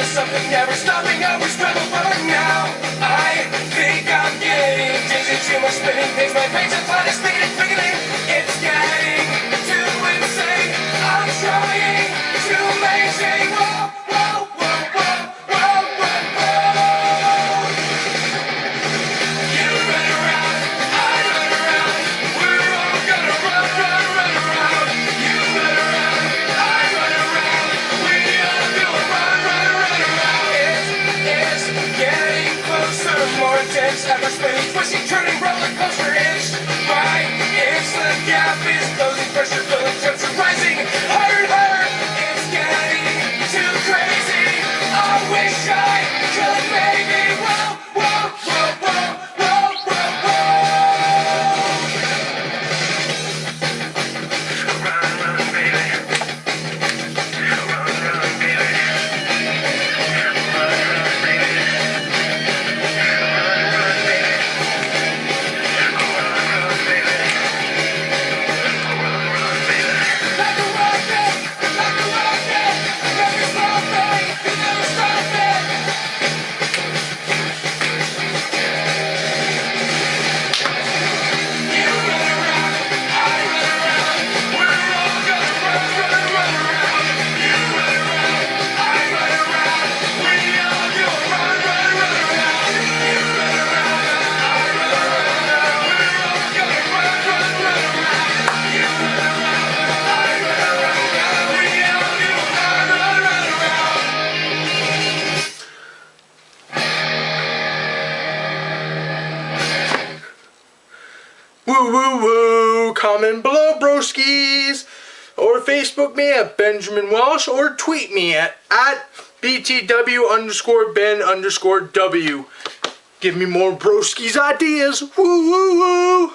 there's something never stopping. I was rebel, but now I think I'm getting dizzy. Too much spinning things, my brain's a planet spinning, spinning. It's getting too insane. I'm trying to maintain. Whoa, whoa, whoa, whoa, whoa, whoa, whoa. You run around, I run around. We're all gonna run, run, run around. You run around, I run around. We all do a run, run, run around. It's getting closer, more intense, ever spinning, twisting, turning, roller coaster. It's right, it's the gap is closing, pressure filling, temperature rising, higher and higher. It's getting too crazy. I wish I could maybe. Whoa, whoa, whoa, whoa, whoa, whoa, whoa. Run, run, baby. Run, run, baby. Run, run, baby. Run, run, baby. Run, run, baby. Run, run, baby. Like a rocket, like a rocket. Never stop it, you never stop it. You run around, I run around. We're all gonna run, run, run around. You run around, I run around. We all do a run, run, run around. You run around, I run around. We're all gonna run, run, run around. You run around, I run around. We all do a run, run, run around. Woo woo woo! Comment below, broskies! Or Facebook me at Benjamin Welsh, or tweet me at BTW_Ben_W. Give me more broskies ideas! Woo woo woo!